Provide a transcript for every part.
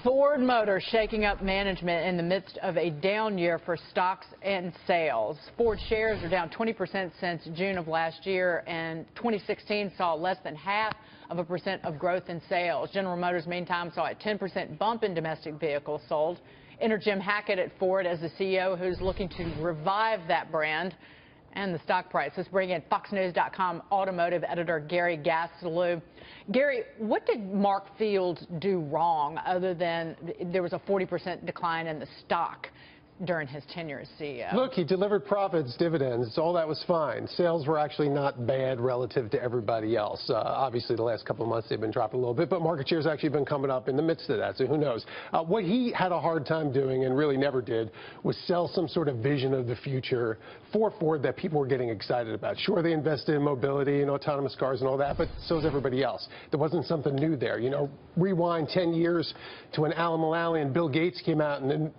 Ford Motor shaking up management in the midst of a down year for stocks and sales. Ford shares are down 20% since June of last year, and 2016 saw less than 0.5% of growth in sales. General Motors, meantime, saw a 10% bump in domestic vehicles sold. Enter Jim Hackett at Ford as the CEO, who's looking to revive that brand and the stock price. Let's bring in FoxNews.com automotive editor Gary Gastelu. Gary, what did Mark Fields do wrong other than there was a 40% decline in the stock during his tenure as CEO? Look, he delivered profits, dividends, all that was fine. Sales were actually not bad relative to everybody else. Obviously, the last couple of months they've been dropping a little bit, but market share's actually been coming up in the midst of that, so who knows. What he had a hard time doing, and really never did, was sell some sort of vision of the future for Ford that people were getting excited about. Sure, they invested in mobility and autonomous cars and all that, but so is everybody else. There wasn't something new there. You know, rewind 10 years to when Alan Mulally and Bill Gates came out and then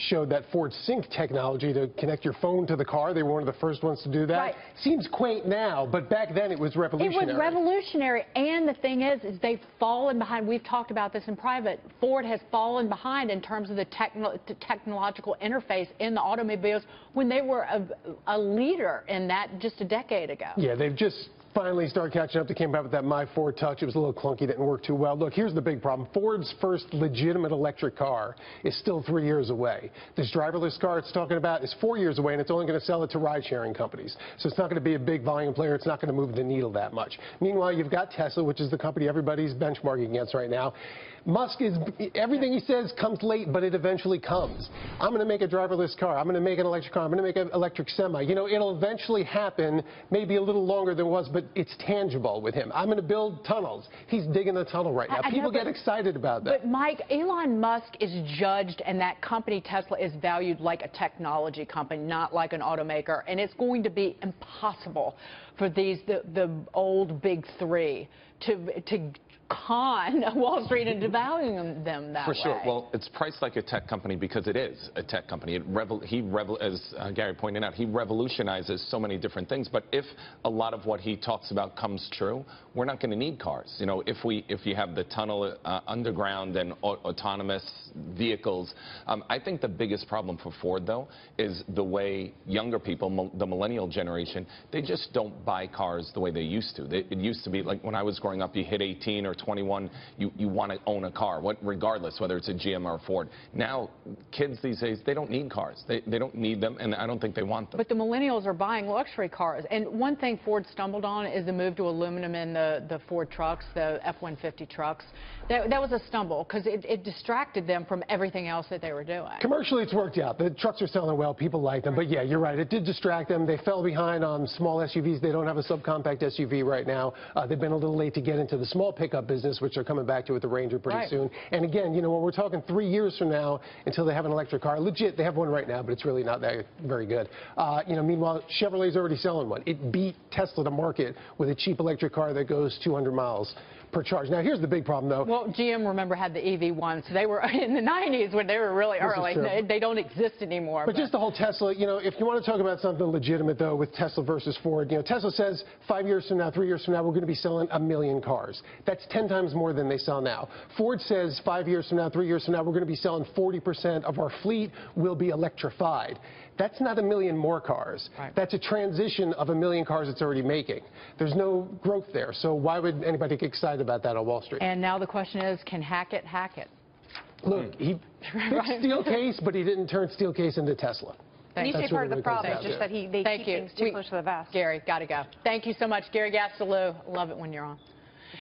showed that Ford Sync technology to connect your phone to the car. They were one of the first ones to do that. Right. Seems quaint now, but back then it was revolutionary. It was revolutionary, and the thing is they've fallen behind. We've talked about this in private. Ford has fallen behind in terms of the technological interface in the automobiles when they were a leader in that just a decade ago. Yeah, they've just finally started catching up. They came back with that My Ford Touch. It was a little clunky, didn't work too well. Look, here's the big problem. Ford's first legitimate electric car is still 3 years away. This driverless car it's talking about is 4 years away, and it's only going to sell it to ride-sharing companies. So it's not going to be a big volume player. It's not going to move the needle that much. Meanwhile, you've got Tesla, which is the company everybody's benchmarking against right now. Musk is, everything he says comes late, but it eventually comes. I'm going to make a driverless car. I'm going to make an electric car. I'm going to make an electric semi. You know, it'll eventually happen, maybe a little longer than it was, but it's tangible with him. I'm going to build tunnels. He's digging the tunnel right now. People get excited about that. But, Mike, Elon Musk is judged, and that company, Tesla, is valued like a technology company, not like an automaker. And it's going to be impossible for the old big three to con Wall Street into valuing them that way. For sure. Well, it's priced like a tech company because it is a tech company. As Gary pointed out, he revolutionizes so many different things. But if a lot of what he talks about comes true, we're not going to need cars. You know, if you have the tunnel underground and autonomous vehicles, I think the biggest problem for Ford, though, is the way younger people, the millennial generation, they just don't buy cars the way they used to. It used to be like when I was growing up, you hit 18 or 21, you want to own a car, regardless whether it's a GM or a Ford. Now, kids these days, they don't need cars. They don't need them, and I don't think they want them. But the millennials are buying luxury cars. And one thing Ford stumbled on is the move to aluminum in the Ford trucks, the F-150 trucks. That was a stumble because it distracted them from everything else that they were doing. Commercially, it's worked out. The trucks are selling well. People like them. But, yeah, you're right. It did distract them. They fell behind on small SUVs. They don't have a subcompact SUV right now. They've been a little late to get into the small pickup business, which they're coming back to with the Ranger pretty soon. And again, you know, when we're talking 3 years from now until they have an electric car, legit, they have one right now, but it's really not that very good. You know, meanwhile, Chevrolet's already selling one. It beat Tesla to market with a cheap electric car that goes 200 miles per charge. Now, here's the big problem, though. Well, GM, remember, had the EV1, so they were in the 90s when they were really early. They don't exist anymore. But just the whole Tesla, you know, if you want to talk about something legitimate, though, with Tesla versus Ford, you know, Tesla says 5 years from now, 3 years from now, we're going to be selling 1 million cars. That's 10 times more than they sell now. Ford says 5 years from now, 3 years from now, we're going to be selling 40% of our fleet will be electrified. That's not 1 million more cars. Right. That's a transition of 1 million cars it's already making. There's no growth there. So why would anybody get excited about that on Wall Street? And now the question is, can Hackett hack it? Look, he fixed Steelcase, but he didn't turn Steelcase into Tesla. And you say part of the problem is just that they keep things too close to the vest. Gary, got to go. Thank you so much, Gary Gastelu. Love it when you're on.